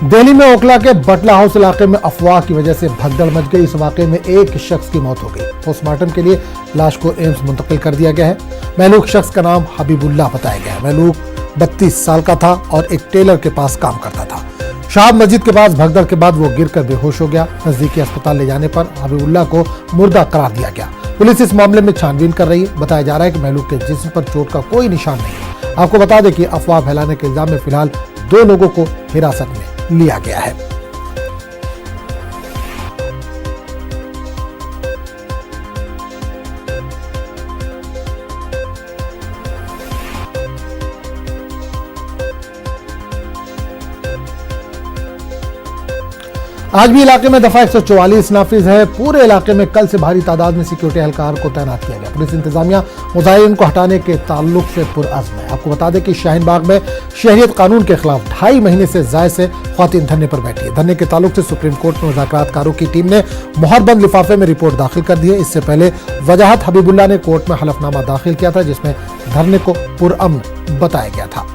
दिल्ली में ओखला के बटला हाउस इलाके में अफवाह की वजह से भगदड़ मच गई। इस वाकये में एक शख्स की मौत हो गई। पोस्टमार्टम के लिए लाश को एम्स मुंतकिल कर दिया गया है। महलूक शख्स का नाम हबीबुल्लाह बताया गया है। महलूक 32 साल का था और एक टेलर के पास काम करता था। शाह मस्जिद के पास भगदड़ के बाद वो गिरकर बेहोश हो गया। नजदीकी अस्पताल ले जाने पर हबीबुल्लाह को मुर्दा करार दिया गया। पुलिस इस मामले में छानबीन कर रही है। बताया जा रहा है कि महलूक के जिस्म पर चोट का कोई निशान नहीं है। आपको बता दें कि अफवाह फैलाने के इल्जाम में फिलहाल 2 लोगों को हिरासत में लिया गया है। आज भी इलाके में दफा 144 नाफिज है। पूरे इलाके में कल से भारी तादाद में सिक्योरिटी एहलकार को तैनात किया गया। पुलिस इंतजामिया मुजाहिरीन को हटाने के ताल्लुक से पुरअज़्म है। आपको बता दें कि शाहीन बाग में शहरियत कानून के खिलाफ 2.5 महीने से ज़ायद से ख्वातीन धरने पर बैठी है। धरने के ताल्लुक से सुप्रीम कोर्ट में मुज़ाकरातकारों की टीम ने मोहरबंद लिफाफे में रिपोर्ट दाखिल कर दी है। इससे पहले वजाहत हबीबुल्लाह ने कोर्ट में हलफनामा दाखिल किया था, जिसमें धरने को पुरअमन बताया गया था।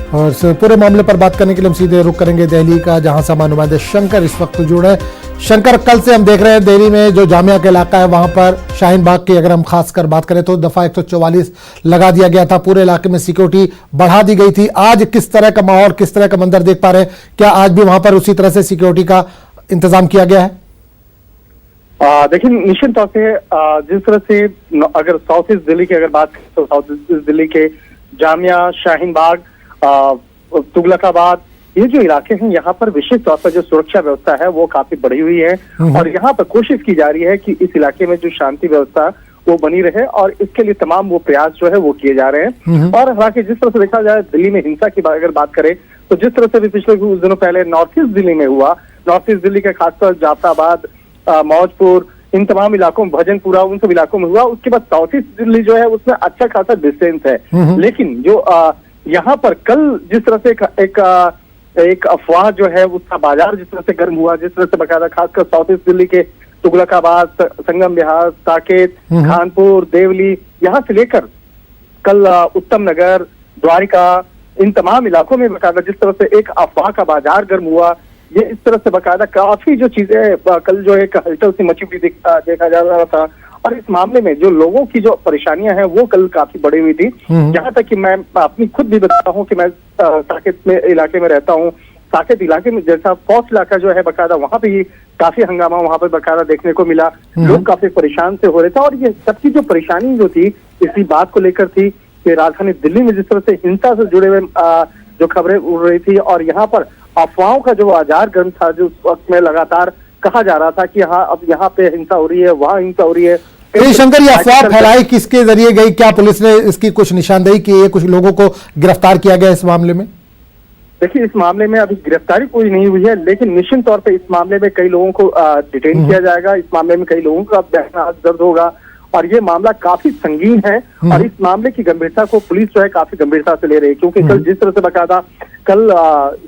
और इस पूरे मामले पर बात करने के लिए हम सीधे रुख करेंगे दिल्ली का, जहां से हमारे नुमाइंदे शंकर इस वक्त जुड़े हैं। शंकर, कल से हम देख रहे हैं दिल्ली में जो जामिया का इलाका है वहां पर शाहीन बाग की अगर हम खास कर बात करें तो दफा 144 लगा दिया गया था। पूरे इलाके में सिक्योरिटी बढ़ा दी गई थी। आज किस तरह का माहौल, किस तरह का मंजर देख पा रहे हैं? क्या आज भी वहां पर उसी तरह से सिक्योरिटी का इंतजाम किया गया है? देखिए, निश्चित तौर से जिस तरह से अगर साउथ ईस्ट दिल्ली की अगर बात करें तो साउथ ईस्ट दिल्ली के जामिया, शाहीन बाग, तुगलकाबाद, ये जो इलाके हैं यहाँ पर विशेष तौर पर जो सुरक्षा व्यवस्था है वो काफी बढ़ी हुई है और यहाँ पर कोशिश की जा रही है कि इस इलाके में जो शांति व्यवस्था वो बनी रहे और इसके लिए तमाम वो प्रयास जो है वो किए जा रहे हैं। और हालांकि जिस तरह से देखा जाए दिल्ली में हिंसा की अगर बात करें तो जिस तरह से भी पिछले कुछ दिनों पहले नॉर्थ ईस्ट दिल्ली में हुआ, नॉर्थ ईस्ट दिल्ली के खासकर जाफराबाद, मौजपुर, इन तमाम इलाकों में, भजनपुरा, उन सब इलाकों में हुआ। उसके बाद साउथ ईस्ट दिल्ली जो है उसमें अच्छा खासा डिस्टेंस है। लेकिन जो यहाँ पर कल जिस तरह से एक अफवाह जो है उसका बाजार जिस तरह से गर्म हुआ, जिस तरह से बकायदा खासकर साउथ ईस्ट दिल्ली के तुगलकाबाद, संगम विहार, साकेत, खानपुर, देवली, यहाँ से लेकर कल उत्तम नगर, द्वारिका, इन तमाम इलाकों में बकायदा जिस तरह से एक अफवाह का बाजार गर्म हुआ, ये इस तरह से बकायदा काफी जो चीजें कल जो एक हलचल सी मची हुई देखा जा रहा था। और इस मामले में जो लोगों की जो परेशानियां हैं वो कल काफी बढ़ी हुई थी। जहां तक कि मैं अपनी खुद भी बताता हूं कि मैं साकेत में इलाके में रहता हूं। साकेत इलाके में जैसा पॉस्ट इलाका जो है बकायदा वहां पे काफी हंगामा वहां पर बकायदा देखने को मिला। लोग काफी परेशान से हो रहे थे और ये सबकी जो परेशानी जो थी इसी बात को लेकर थी कि राजधानी दिल्ली में जिस तरह से हिंसा से जुड़े हुए जो खबरें उड़ रही थी और यहाँ पर अफवाहों का जो बाजार गर्म था, जो उस वक्त में लगातार कहा जा रहा था कि हाँ अब यहाँ पे हिंसा हो रही है, वहाँ हिंसा हो रही है। शंकर, ये अफवाह फैलाई किसके जरिए गई? क्या पुलिस ने इसकी कुछ निशानदेही की है? कुछ लोगों को गिरफ्तार किया गया इस मामले में? देखिए, इस मामले में अभी गिरफ्तारी कोई नहीं हुई है, लेकिन निश्चित तौर पे इस मामले में कई लोगों को डिटेन किया जाएगा। इस मामले में कई लोगों का बयान दर्ज होगा और ये मामला काफी संगीन है और इस मामले की गंभीरता को पुलिस जो है काफी गंभीरता से ले रही है। क्योंकि कल जिस तरह से बकायदा कल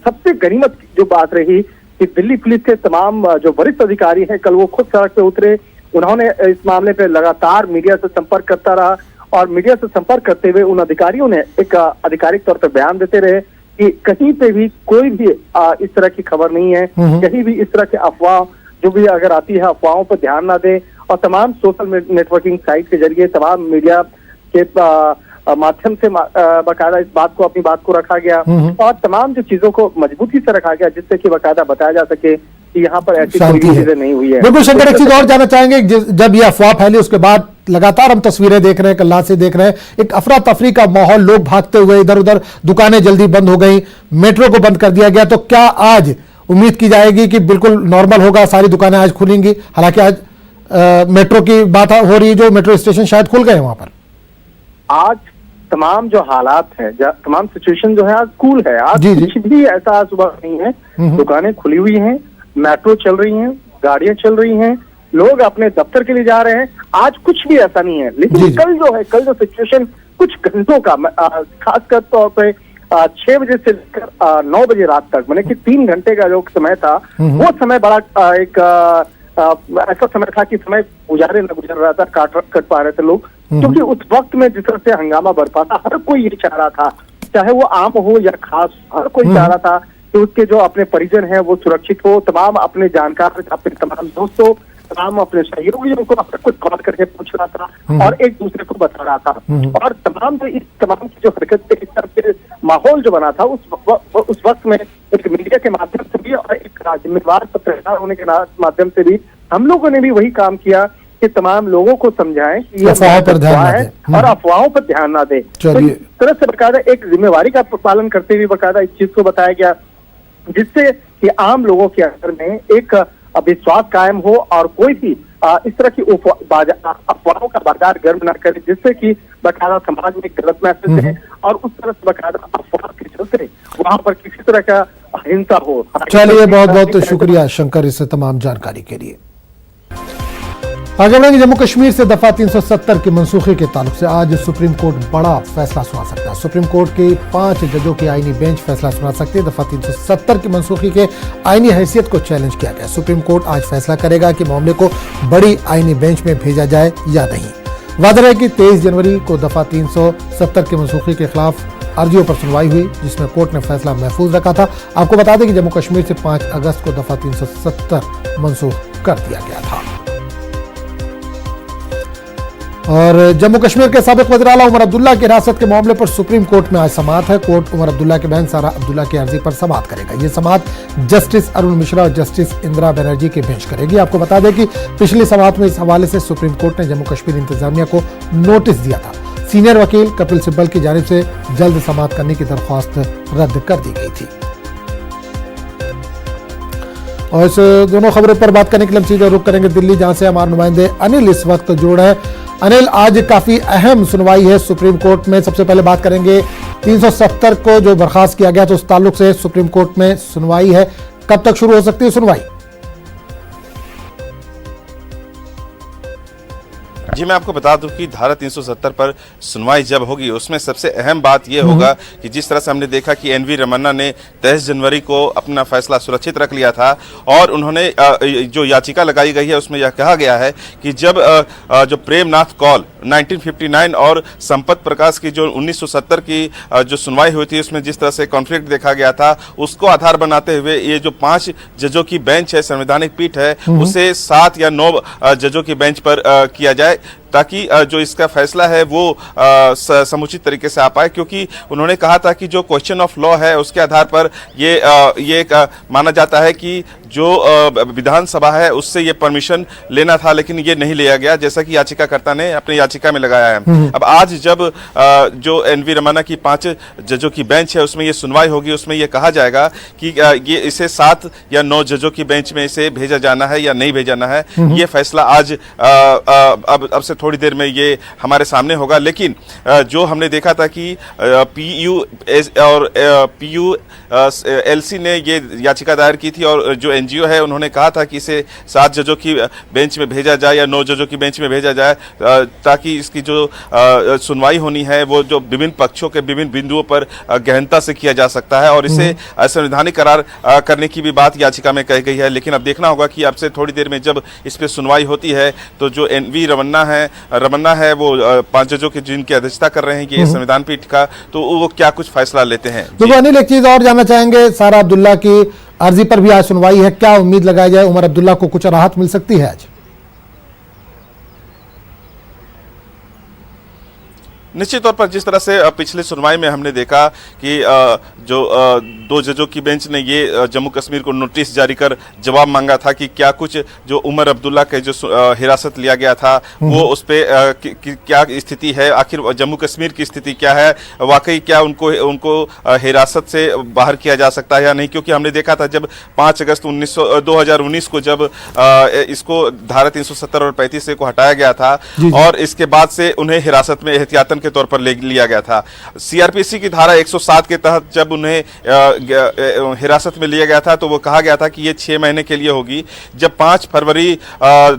सबसे गनीमत जो बात रही कि दिल्ली पुलिस के तमाम जो वरिष्ठ अधिकारी हैं कल वो खुद सड़क पे उतरे। उन्होंने इस मामले पे लगातार मीडिया से संपर्क करता रहा और मीडिया से संपर्क करते हुए उन अधिकारियों ने एक आधिकारिक तौर पर बयान देते रहे कि कहीं पे भी कोई भी इस तरह की खबर नहीं है, कहीं भी इस तरह के अफवाह जो भी अगर आती है अफवाहों पर ध्यान ना दें। और तमाम सोशल नेटवर्किंग साइट के जरिए तमाम मीडिया के माध्यम से बकायदा इस बात को अपनी बात को रखा गया और तमाम जो चीजों को मजबूती से रखा गया जिससे कि बकायदा बताया जा सके कि यहाँ पर ऐसी कोई चीजें नहीं हुई है। बिल्कुल शंकर, एक चीज और जानना चाहेंगे, जब ये अफवाह फैली उसके बाद लगातार हम तस्वीरें देख रहे हैं, कल से देख रहे हैं, एक अफरा तफरी का माहौल, लोग भागते हुए इधर उधर, दुकानें जल्दी बंद हो गई, मेट्रो को बंद कर दिया गया। तो क्या आज उम्मीद की जाएगी कि बिल्कुल नॉर्मल होगा, सारी दुकानें आज खुलेंगी? हालांकि आज मेट्रो की बात हो रही है, जो मेट्रो स्टेशन शायद खुल गए वहां पर। आज तमाम जो हालात है, तमाम सिचुएशन जो है आज कूल है। आज कुछ भी ऐसा सुबह नहीं है, दुकानें खुली हुई हैं, मेट्रो चल रही हैं, गाड़ियां चल रही हैं, लोग अपने दफ्तर के लिए जा रहे हैं। आज कुछ भी ऐसा नहीं है, लेकिन कल जो सिचुएशन कुछ घंटों का, खासकर तौर पे 6 बजे से लेकर 9 बजे रात तक, मैंने कि 3 घंटे का जो समय था, वो समय बड़ा एक ऐसा समय था कि समय गुजारे न गुजर रहा था, कट पा रहे थे लोग, क्योंकि उस वक्त में जिस तरह से हंगामा बरपा था, हर कोई ये चाह रहा था, चाहे वो आम हो या खास, हर कोई चाह रहा था कि उसके जो अपने परिजन हैं वो सुरक्षित हो। तमाम अपने जानकार, अपने तमाम दोस्तों, तमाम अपने सहयोगियों को कुछ कॉल करके पूछ रहा था और एक दूसरे को बता रहा था। और तमाम की जो हरकत थे, इस तरह के माहौल जो बना था उस वक्त में एक मीडिया के माध्यम से भी और एक जिम्मेवार पत्रकार होने के माध्यम से भी हम लोगों ने भी वही काम किया कि तमाम लोगों को समझाएं कि ये अफवाहों पर ध्यान ना दें और अफवाहों पर ध्यान ना दें। तो इस तरह से बकायदा एक जिम्मेवारी का पालन करते हुए बकायदा इस चीज को बताया गया, जिससे कि आम लोगों के अंदर में एक विश्वास कायम हो और कोई भी इस तरह की अफवाहों का बाजार गर्म न करे, जिससे कि बकायदा समाज में गलत मैसेज है और उस तरह से बकायदा अफवाह के चलते वहां पर किसी तरह का हिंसा हो। चलिए, बहुत बहुत शुक्रिया शंकर इस तमाम जानकारी के लिए। आगे बढ़ेंगे। जम्मू कश्मीर से दफा 370 की मनसूखी के ताल्लुक से आज सुप्रीम कोर्ट बड़ा फैसला सुना सकता है। सुप्रीम कोर्ट के 5 जजों की आईनी बेंच फैसला सुना सकती है। दफा 370 की मनसूखी के आईनी हैसियत को चैलेंज किया गया। सुप्रीम कोर्ट आज फैसला करेगा कि मामले को बड़ी आईनी बेंच में भेजा जाए या नहीं। वादा है कि 23 जनवरी को दफा 370 की मनसूखी के खिलाफ अर्जियों पर सुनवाई हुई, जिसमें कोर्ट ने फैसला महफूज रखा था। आपको बता दें कि जम्मू कश्मीर से 5 अगस्त को दफा 370 मनसूख कर दिया गया था। और जम्मू कश्मीर के साबिक वज़ीर आला उमर अब्दुल्ला की हिरासत के मामले पर सुप्रीम कोर्ट में आज समाअत है। कोर्ट उमर अब्दुल्ला की बहन सारा अब्दुल्ला की अर्जी पर समाअत करेगा। ये समाअत जस्टिस अरुण मिश्रा और जस्टिस इंदिरा बनर्जी की बेंच करेगी। आपको बता दें कि पिछली समाअत में इस हवाले से सुप्रीम कोर्ट ने जम्मू कश्मीर इंतजामिया को नोटिस दिया था। सीनियर वकील कपिल सिब्बल की जानिब से जल्द समाअत करने की दरख्वास्त रद्द कर दी गई थी। और इस दोनों खबरों पर बात करने के लिए हम सीधे रुख करेंगे दिल्ली, जहां से हमारे नुमाइंदे अनिल इस वक्त जुड़ रहे हैं। अनिल, आज काफी अहम सुनवाई है सुप्रीम कोर्ट में। सबसे पहले बात करेंगे 370 को जो बर्खास्त किया गया, तो उस ताल्लुक से सुप्रीम कोर्ट में सुनवाई है, कब तक शुरू हो सकती है सुनवाई? जी, मैं आपको बता दूं कि धारा 370 पर सुनवाई जब होगी उसमें सबसे अहम बात यह होगा कि जिस तरह से हमने देखा कि एनवी रमन्ना ने 23 जनवरी को अपना फैसला सुरक्षित रख लिया था और उन्होंने जो याचिका लगाई गई है उसमें यह कहा गया है कि जब जो प्रेमनाथ कौल 1959 और संपत प्रकाश की जो 1970 की जो सुनवाई हुई थी उसमें जिस तरह से कॉन्फ्लिक्ट देखा गया था, उसको आधार बनाते हुए ये जो 5 जजों की बेंच है, संवैधानिक पीठ है, उसे 7 या 9 जजों की बेंच पर किया जाए, ताकि जो इसका फैसला है वो समुचित तरीके से आ पाए। क्योंकि उन्होंने कहा था कि जो क्वेश्चन ऑफ लॉ है उसके आधार पर ये माना जाता है कि जो विधानसभा है उससे ये परमिशन लेना था, लेकिन ये नहीं लिया गया, जैसा कि याचिकाकर्ता ने अपनी याचिका में लगाया है। अब आज जब जो एनवी रमन्ना की 5 जजों की बेंच है उसमें ये सुनवाई होगी, उसमें ये कहा जाएगा कि ये इसे 7 या 9 जजों की बेंच में इसे भेजा जाना है या नहीं भेजाना है। ये फैसला आज अब से थोड़ी देर में ये हमारे सामने होगा। लेकिन जो हमने देखा था कि PULC ने ये याचिका दायर की थी और जो एनजीओ है उन्होंने कहा था कि इसे 7 जजों की बेंच में भेजा जाए या 9 जजों की बेंच में भेजा जाए, ताकि इसकी जो सुनवाई होनी है वो जो विभिन्न पक्षों के विभिन्न बिंदुओं पर गहनता से किया जा सकता है और इसे संवैधानिक करार करने की भी बात याचिका में कही गई है। लेकिन अब देखना होगा कि अब से थोड़ी देर में जब इस पर सुनवाई होती है तो जो एनवी रमन्ना है वो 5 जजों की जिनकी अध्यक्षता कर रहे हैं कि संविधान पीठ का, तो वो क्या कुछ फैसला लेते हैं। तो अनिल, एक चीज और जानना चाहेंगे, सारा अब्दुल्ला की अर्जी पर भी आज सुनवाई है, क्या उम्मीद लगाई जाए उमर अब्दुल्ला को कुछ राहत मिल सकती है आज? निश्चित तौर पर जिस तरह से पिछले सुनवाई में हमने देखा कि जो 2 जजों की बेंच ने ये जम्मू कश्मीर को नोटिस जारी कर जवाब मांगा था कि क्या कुछ जो उमर अब्दुल्ला के जो हिरासत लिया गया था वो उस पर क्या स्थिति है, आखिर जम्मू कश्मीर की स्थिति क्या है, वाकई क्या उनको हिरासत से बाहर किया जा सकता है या नहीं। क्योंकि हमने देखा था जब 5 अगस्त 2019 को जब इसको धारा 370 और 35 से को हटाया गया था और इसके बाद से उन्हें हिरासत में एहतियातन वेपन के तौर पर ले लिया गया था। सीआरपीसी की धारा 107 के तहत जब उन्हें हिरासत में लिया गया था तो वो कहा गया था कि ये 6 महीने के लिए होगी। जब 5 फरवरी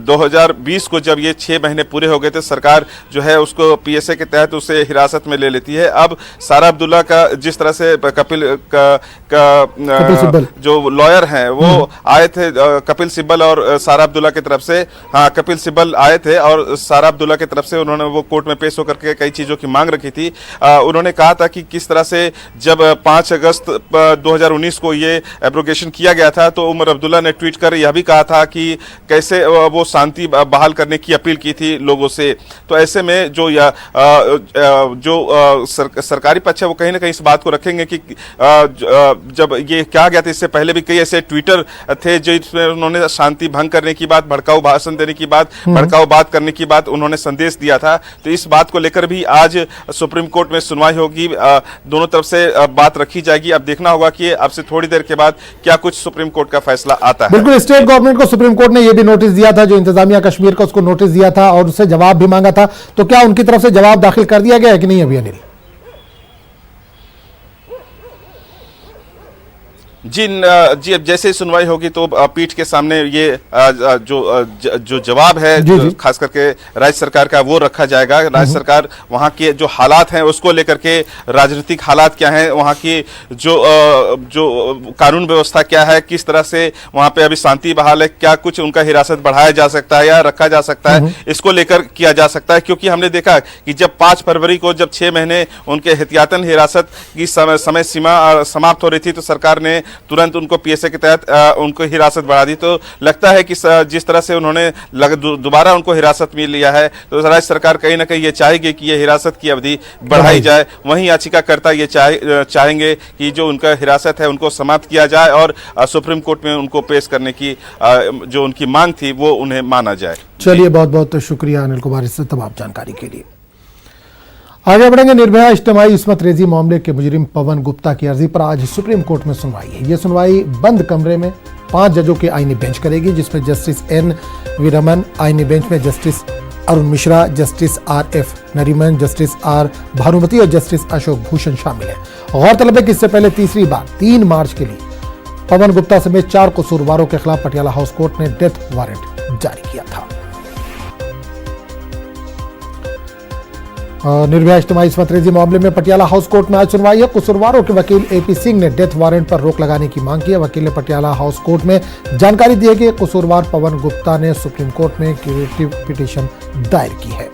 2020 को जब ये 6 महीने पूरे हो गए थे, सरकार जो है उसको पीएसए के तहत उसे हिरासत में ले लेती है। अब सारा अब्दुल्ला का जिस तरह से कपिल जो लॉयर हैं वो आए थे, कपिल सिब्बल और सारा अब्दुल्ला की तरफ से, हाँ कपिल सिब्बल आए थे और सारा अब्दुल्ला की तरफ से उन्होंने वो कोर्ट में पेश होकर के कई चीजों की मांग रखी थी। उन्होंने कहा था कि किस तरह से जब 5 अगस्त 2019 को ये एब्रोगेशन किया गया था तो उमर अब्दुल्ला ने ट्वीट कर यह भी कहा था कि कैसे वो शांति बहाल करने की अपील की थी लोगों से। तो ऐसे में जो सरकारी पक्ष है वो कहीं ना कहीं इस बात को रखेंगे कि जब ये कहा गया था, इससे पहले भी कई ऐसे ट्विटर थे जिसमें उन्होंने शांति भंग करने की बात, भड़काऊ भाषण देने की बात, भड़काऊ बात करने की बात उन्होंने संदेश दिया था। तो इस बात को लेकर भी आज सुप्रीम कोर्ट में सुनवाई होगी, दोनों तरफ से बात रखी जाएगी। अब देखना होगा कि अब से थोड़ी देर के बाद क्या कुछ सुप्रीम कोर्ट का फैसला आता है। बिल्कुल, स्टेट गवर्नमेंट को सुप्रीम कोर्ट ने यह भी नोटिस दिया था, जो इंतजामिया कश्मीर का उसको नोटिस दिया था और उससे जवाब भी मांगा था। तो क्या उनकी तरफ से जवाब दाखिल कर दिया गया है कि नहीं अभी अनिल? जी अब जैसे ही सुनवाई होगी तो पीठ के सामने ये जो जवाब है खास करके राज्य सरकार का वो रखा जाएगा। राज्य सरकार वहाँ के जो हालात हैं उसको लेकर के, राजनीतिक हालात क्या हैं, वहाँ की जो कानून व्यवस्था क्या है, किस तरह से वहाँ पे अभी शांति बहाल है, क्या कुछ उनका हिरासत बढ़ाया जा सकता है या रखा जा सकता है, इसको लेकर किया जा सकता है। क्योंकि हमने देखा कि जब 5 फरवरी को जब 6 महीने उनके एहतियातन हिरासत की समय सीमा समाप्त हो रही थी तो सरकार ने तुरंत उनको पीएसए के तहत उनको हिरासत बढ़ा दी। तो लगता है कि जिस तरह से उन्होंने दोबारा उनको हिरासत में लिया है तो राज्य सरकार कहीं ना कहीं ये चाहेगी कि ये हिरासत की अवधि बढ़ाई जाए। वहीं याचिकाकर्ता ये चाहेंगे कि जो उनका हिरासत है उनको समाप्त किया जाए और सुप्रीम कोर्ट में उनको पेश करने की जो उनकी मांग थी वो उन्हें माना जाए। चलिए, बहुत बहुत शुक्रिया अनिल कुमार इस तमाम जानकारी के लिए। आगे बढ़ेंगे। निर्भया इज्तिमाई इस्मत रेजी मामले के मुजरिम पवन गुप्ता की अर्जी पर आज सुप्रीम कोर्ट में सुनवाई है। यह सुनवाई बंद कमरे में 5 जजों के आईनी बेंच करेगी, जिसमें जस्टिस NV रमन, आईनी बेंच में justice Arun Mishra, justice RF Nariman, justice R Bhanumati और जस्टिस अशोक भूषण शामिल है। गौरतलब है कि इससे पहले तीसरी बार 3 मार्च के लिए पवन गुप्ता समेत 4 कसूरवारों के खिलाफ पटियाला हाउस कोर्ट ने डेथ वारंट जारी किया था। निर्भया इज्तिमाई इस्मत रेजी मामले में पटियाला हाउस कोर्ट में आज सुनवाई है। कसूरवारों के वकील AP सिंह ने डेथ वारंट पर रोक लगाने की मांग की है। वकील ने पटियाला हाउस कोर्ट में जानकारी दी है कि कसूरवार पवन गुप्ता ने सुप्रीम कोर्ट में क्यूरेटिव पिटीशन दायर की है।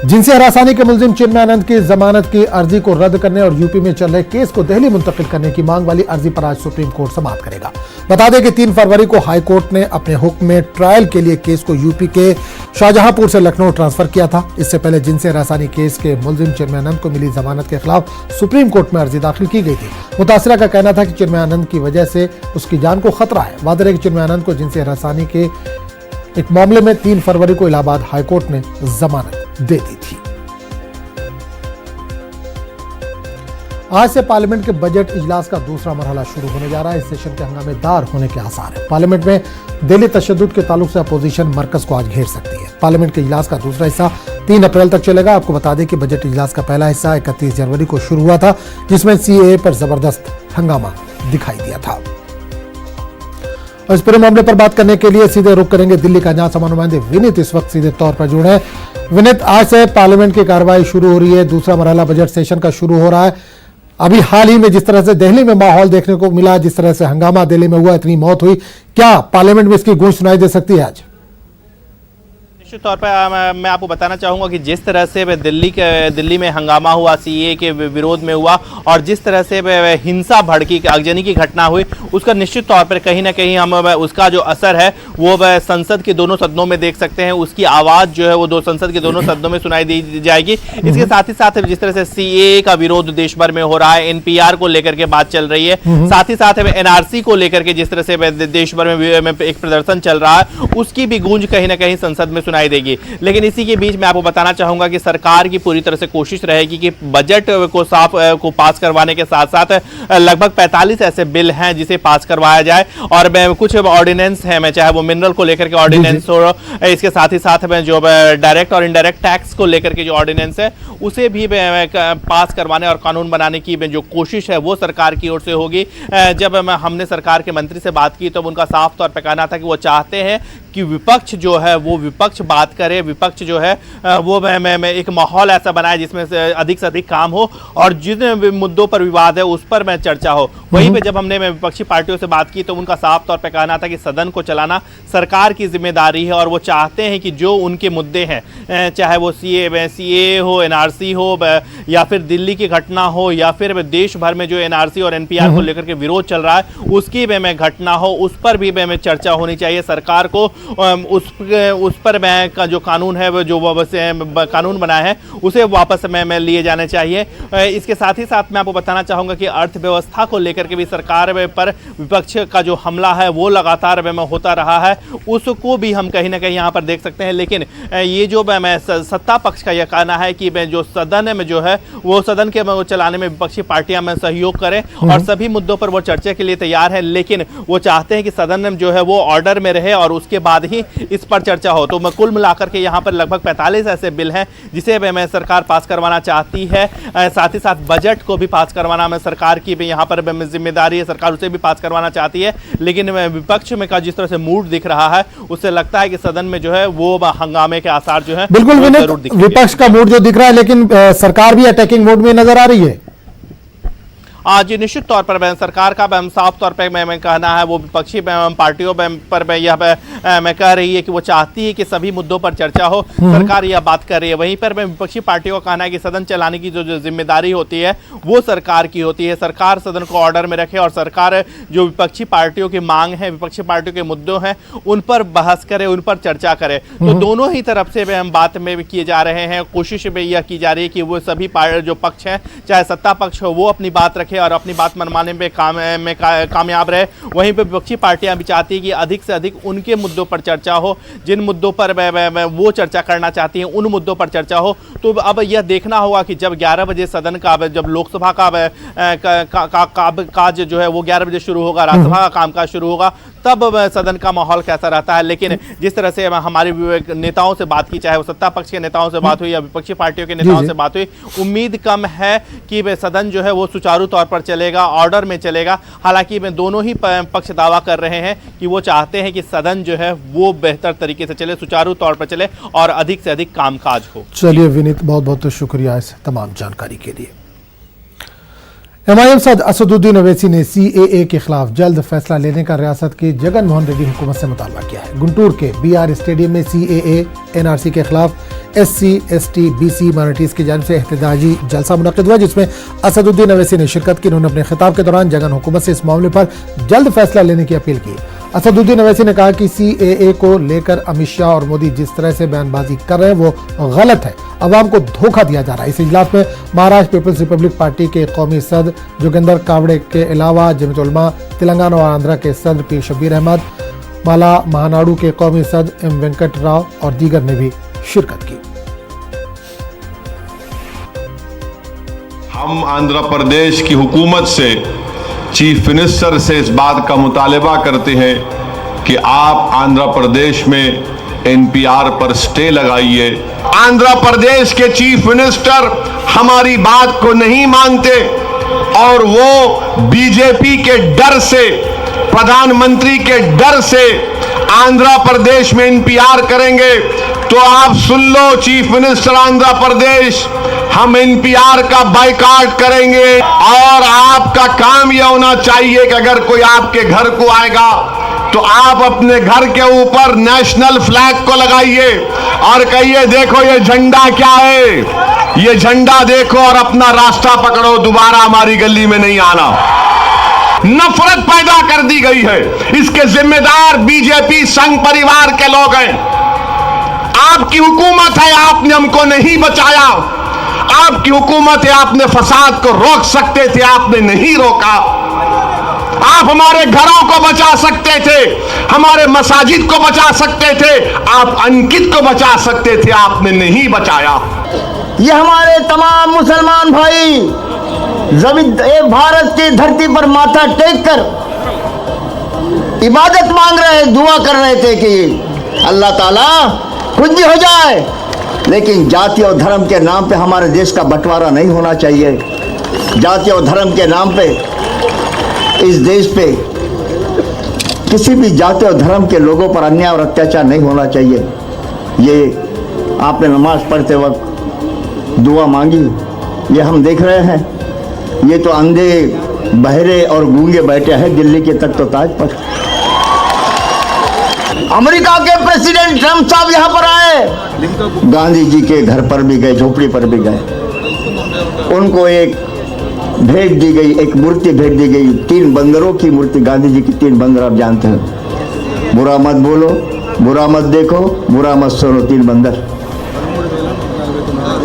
जिनसे हरासानी के मुलजिम चिन्मय आनंद की जमानत की अर्जी को रद्द करने और यूपी में चल रहे केस को दिल्ली मुंतकिल करने की मांग वाली अर्जी पर आज सुप्रीम कोर्ट समाअत करेगा। बता दें कि 3 फरवरी को हाई कोर्ट ने अपने हुक्म में ट्रायल के लिए केस को यूपी के शाहजहांपुर से लखनऊ ट्रांसफर किया था। इससे पहले जिनसे हरासानी केस के मुलजिम चिन्मय आनंद को मिली जमानत के खिलाफ सुप्रीम कोर्ट में अर्जी दाखिल की गई थी। मुतासिरा का कहना था कि चिन्मय आनंद की वजह से उसकी जान को खतरा है। वादे है कि चिन्मय आनंद को जिनसे हरासानी के एक मामले में 3 फरवरी को इलाहाबाद हाईकोर्ट ने जमानत दे दी थी। आज से पार्लियामेंट के बजट इजलास का दूसरा मरहला शुरू होने जा रहा है। इस सेशन के हंगामेदार होने के आसार हैं। पार्लियामेंट में दिल्ली तशद्दुद के ताल्लुक से अपोजिशन मरकज को आज घेर सकती है। पार्लियामेंट के इजलास का दूसरा हिस्सा 3 अप्रैल तक चलेगा। आपको बता दें कि बजट इजलास का पहला हिस्सा 31 जनवरी को शुरू हुआ था, जिसमें CAA पर जबरदस्त हंगामा दिखाई दिया था। और इस पूरे मामले पर बात करने के लिए सीधे रुख करेंगे दिल्ली का न्याय नुमाइंदे विनीत इस वक्त सीधे तौर पर जुड़े हैं। विनीत, आज से पार्लियामेंट की कार्रवाई शुरू हो रही है, दूसरा मरहला बजट सेशन का शुरू हो रहा है। अभी हाल ही में जिस तरह से दिल्ली में माहौल देखने को मिला, जिस तरह से हंगामा दिल्ली में हुआ, इतनी मौत हुई, क्या पार्लियामेंट में इसकी गूंज सुनाई दे सकती है आज? निश्चित तौर पर मैं आपको बताना चाहूँगा कि जिस तरह से दिल्ली में हंगामा हुआ, CAA के विरोध में हुआ और जिस तरह से हिंसा भड़की, आगजनी की घटना हुई, उसका निश्चित तौर पर कहीं ना कहीं हम उसका जो असर है वो संसद के दोनों सदनों में देख सकते हैं। उसकी आवाज़ जो है वो संसद के दोनों सदनों में सुनाई दी जाएगी। इसके साथ ही साथ जिस तरह से CAA का विरोध देश भर में हो रहा है, NPR को लेकर के बात चल रही है, साथ ही साथ NRC को लेकर के जिस तरह से देश भर में एक प्रदर्शन चल रहा है, उसकी भी गूंज कहीं ना कहीं संसद में सुनाई सुनाई देगी। लेकिन इसी के बीच मैं आपको बताना चाहूंगा कि सरकार की पूरी तरह से कोशिश रहेगी कि बजट को पास करवाने के साथ साथ लगभग 45 ऐसे बिल हैं जिसे पास करवाया जाए, और कुछ ऑर्डिनेंस है, मैं चाहे वो मिनरल को लेकर के ऑर्डिनेंस हो, इसके साथ ही साथ में जो डायरेक्ट और इनडायरेक्ट टैक्स को लेकर के जो ऑर्डिनेंस है उसे भी पास करवाने और कानून बनाने की जो कोशिश है वो सरकार की ओर से होगी। जब हमने सरकार के मंत्री से बात की तो उनका साफ तौर पर कहना था कि वो चाहते हैं कि विपक्ष जो है वो विपक्ष बात करे, विपक्ष जो है वो एक माहौल ऐसा बनाए जिसमें से अधिक काम हो और जिन मुद्दों पर विवाद है उस पर चर्चा हो। वहीं पे जब हमने विपक्षी पार्टियों से बात की तो उनका साफ तौर पे कहना था कि सदन को चलाना सरकार की जिम्मेदारी है और वो चाहते हैं कि जो उनके मुद्दे हैं, चाहे वो सीए हो, एनआरसी हो, या फिर दिल्ली की घटना हो, या फिर देश भर में जो एनआरसी और एनपीआर को लेकर के विरोध चल रहा है उसकी घटना हो, उस पर भी चर्चा होनी चाहिए। सरकार को उस पर का जो कानून है वो जो कानून बनाया है उसे वापस में लिए जाने चाहिए। इसके साथ ही साथ मैं आपको बताना चाहूंगा कि अर्थव्यवस्था को लेकर के भी सरकार पर विपक्ष का जो हमला है वो लगातार होता रहा है, उसको भी हम कहीं ना कहीं यहाँ पर देख सकते हैं। लेकिन ये जो सत्ता पक्ष का यह कहना है कि जो सदन में जो है वो सदन के चलाने में विपक्षी पार्टियां में सहयोग करें और सभी मुद्दों पर वो चर्चा के लिए तैयार है, लेकिन वो चाहते हैं कि सदन में जो है वो ऑर्डर में रहे और उसके बाद ही इस पर चर्चा हो। तो मैं कुल मिलाकर के यहाँ पर लगभग 45 ऐसे बिल हैं जिसे मैं सरकार पास करवाना चाहती है। साथ ही साथ बजट को भी पास करवाना में सरकार की भी यहाँ पर जिम्मेदारी है, सरकार उसे भी पास करवाना चाहती है। लेकिन विपक्ष में का जिस तरह से मूड दिख रहा है उससे लगता है कि सदन में जो है वो हंगामे के आसार जो है बिल्कुल विपक्ष का मूड जो दिख रहा है, लेकिन सरकार भी अटैकिंग मोड में नजर आ रही है। जी निश्चित तौर पर सरकार का साफ तौर पर मैं कहना है वो विपक्षी पार्टियों पर यह मैं कह रही है कि वो चाहती है कि सभी मुद्दों पर चर्चा हो, सरकार यह बात कर रही है। वहीं पर विपक्षी पार्टियों का कहना है कि सदन चलाने की जो जिम्मेदारी होती है वो सरकार की होती है, सरकार सदन को ऑर्डर में रखे और सरकार जो विपक्षी पार्टियों की मांग है, विपक्षी पार्टियों के मुद्दों हैं उन पर बहस करे, उन पर चर्चा करे। तो दोनों ही तरफ से हम बात में भी किए जा रहे हैं, कोशिश में यह की जा रही है कि वो सभी जो पक्ष हैं चाहे सत्ता पक्ष हो वो अपनी बात रखे और अपनी बात मनवाने में कामयाब रहे। वहीं पे विपक्षी पार्टियां भी चाहती है कि अधिक से अधिक उनके मुद्दों पर चर्चा हो, जिन मुद्दों पर वो चर्चा करना चाहती हैं उन मुद्दों पर चर्चा हो। तो अब यह देखना होगा कि जब 11 बजे सदन का जब लोकसभा का काज जो है वो 11 बजे शुरू होगा, राज्यसभा का कामकाज शुरू होगा, तब सदन का माहौल कैसा रहता है। लेकिन जिस तरह से हमारे नेताओं से बात की, चाहे वो सत्ता पक्ष के नेताओं से बात हुई या विपक्षी पार्टियों के नेताओं से बात हुई, उम्मीद कम है कि सदन जो है वो सुचारू तौर पर चलेगा, ऑर्डर में चलेगा। हालांकि दोनों ही पक्ष दावा कर रहे हैं कि वो चाहते हैं कि सदन जो है वो बेहतर तरीके से चले, सुचारू तौर पर चले और अधिक से अधिक कामकाज हो। चलिए विनीत, बहुत बहुत शुक्रिया इस तमाम जानकारी के लिए। एमआईएम सदर असदुद्दीन ओवैसी ने सीएए के खिलाफ जल्द फैसला लेने का रियासत की जगन मोहन रेड्डी हुकूमत से मुतालबा किया है। गुंटूर के बीआर स्टेडियम में सीएए एनआरसी के खिलाफ एससी, एसटी, बीसी माइनॉरिटीज की जानिब से एहतजाजी जलसा मुनक्किद हुआ जिसमें असदुद्दीन ओवैसी ने शिरकत की। उन्होंने अपने खिताब के दौरान जगन हुकूमत से इस मामले पर जल्द फैसला लेने की अपील की। असदुद्दीन ओवैसी ने कहा कि सीएए को लेकर अमित शाह और मोदी जिस तरह से बयानबाजी कर रहे हैं वो गलत है, अवाम को धोखा दिया जा रहा है। इस इजलास में महाराष्ट्र पीपल्स रिपब्लिक पार्टी के कौमी सदर जोगिंदर कावड़े के अलावा जमीयत उलमा तेलंगाना और आंध्रा के सदर पीर शब्बीर अहमद, माला महानाडू के कौमी सदर एम वेंकट राव और दीगर ने भी शिरकत की। हम आंध्र प्रदेश की हुकूमत से, चीफ मिनिस्टर से इस बात का मुतालबा करते हैं कि आप आंध्र प्रदेश में एनपीआर पर स्टे लगाइए। आंध्र प्रदेश के चीफ मिनिस्टर हमारी बात को नहीं मानते और वो बीजेपी के डर से, प्रधानमंत्री के डर से आंध्र प्रदेश में एनपीआर करेंगे। तो आप सुन लो चीफ मिनिस्टर आंध्र प्रदेश, हम एनपीआर का बाइकआउट करेंगे और आपका काम यह होना चाहिए कि अगर कोई आपके घर को आएगा तो आप अपने घर के ऊपर नेशनल फ्लैग को लगाइए और कहिए देखो ये झंडा क्या है, ये झंडा देखो और अपना रास्ता पकड़ो, दोबारा हमारी गली में नहीं आना। नफरत पैदा कर दी गई है, इसके जिम्मेदार बीजेपी संघ परिवार के लोग हैं। आपकी हुकूमत है, आपने हमको नहीं बचाया। आपकी हुकूमत है, आपने फसाद को रोक सकते थे, आपने नहीं रोका। आप हमारे घरों को बचा सकते थे, हमारे मसाजिद को बचा सकते थे, आप अंकित को बचा सकते थे, आपने नहीं बचाया। ये हमारे तमाम मुसलमान भाई जमीन भारत की धरती पर माथा टेक कर इबादत मांग रहे, दुआ कर रहे थे कि अल्लाह ताला कुछ भी हो जाए, लेकिन जाति और धर्म के नाम पे हमारे देश का बंटवारा नहीं होना चाहिए। जाति और धर्म के नाम पे इस देश पे किसी भी जाति और धर्म के लोगों पर अन्याय और अत्याचार नहीं होना चाहिए। ये आपने नमाज पढ़ते वक्त दुआ मांगी, ये हम देख रहे हैं। ये तो अंधे, बहरे और गूंगे बैठे हैं दिल्ली के तख्त ताज पर। अमेरिका के प्रेसिडेंट ट्रंप साहब यहाँ पर आए, गांधी जी के घर पर भी गए, झोपड़ी पर भी गए। उनको एक भेंट दी गई, एक मूर्ति भेंट दी गई, 3 बंदरों की मूर्ति, गांधी जी की 3 बंदर, आप जानते हैं। बुरा मत बोलो, बुरा मत देखो, बुरा मत सुनो, 3 बंदर।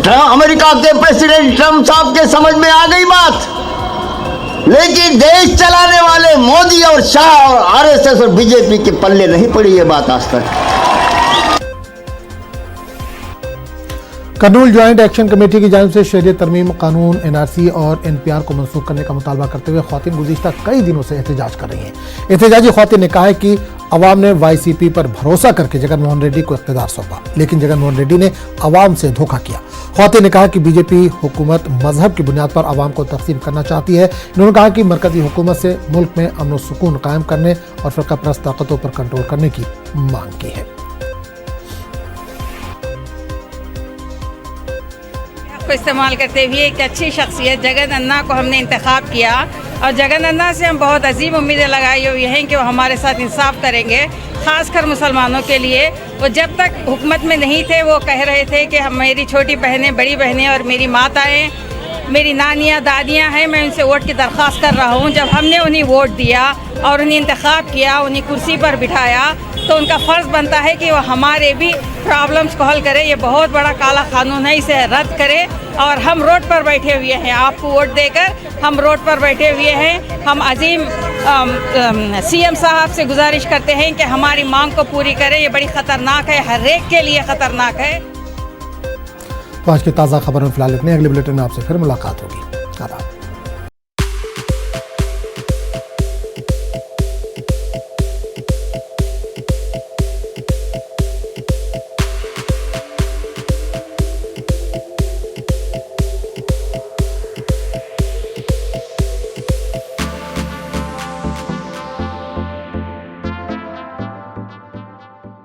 अमेरिका के प्रेसिडेंट ट्रंप साहब के समझ में आ गई बात, लेकिन देश चलाने वाले मोदी और शाह और आरएसएस और बीजेपी के पल्ले नहीं पड़ी ये बात आज तक। कर्नूल ज्वाइंट एक्शन कमेटी की जानिब से शहरियत तरमीम कानून, एनआरसी और एनपीआर को मनसूख करने का मुतालबा करते हुए ख्वातीन गुज़िश्ता कई दिनों से एहतजाज कर रही हैं। एहतजाजी ख्वातीन ने कहा है कि अवाम ने वाईसीपी पर भरोसा करके जगनमोहन रेड्डी को इख्तिदार सौंपा, लेकिन जगनमोहन रेड्डी ने अवाम से धोखा किया। ख्वातीन ने कहा कि बीजेपी हुकूमत मजहब की बुनियाद पर अवाम को तकसीम करना चाहती है। इन्होंने कहा कि मरकजी हुकूमत से मुल्क में अमन व सुकून कायम करने और फ़िरका परस्त ताकतों पर कंट्रोल करने की मांग की है। को इस्तेमाल करते हुए एक अच्छी शख्सियत जगन अन्ना को हमने इंतखाब किया और जगन अन्ना से हम बहुत अजीम उम्मीदें लगाई हुई हैं कि वो हमारे साथ इंसाफ करेंगे, ख़ासकर मुसलमानों के लिए। वो जब तक हुकूमत में नहीं थे वो कह रहे थे कि हम, मेरी छोटी बहनें, बड़ी बहनें और मेरी माताएँ, मेरी नानियाँ, दादियाँ हैं, मैं उनसे वोट की दरख्वास्त कर रहा हूँ। जब हमने उन्हें वोट दिया और उन्हें इंतखाब किया, उन्हें कुर्सी पर बिठाया, तो उनका फ़र्ज़ बनता है कि वो हमारे भी प्रॉब्लम्स को हल करे। ये बहुत बड़ा काला कानून है, इसे रद्द करे। और हम रोड पर बैठे हुए हैं, आपको वोट देकर हम रोड पर बैठे हुए हैं। हम अजीम सीएम साहब से गुजारिश करते हैं कि हमारी मांग को पूरी करें। ये बड़ी ख़तरनाक है, हर एक के लिए ख़तरनाक है। तो आज की ताज़ा खबर में फिलहाल इतने, अगले बुलेटिन में आपसे फिर मुलाकात होगी। आदाब।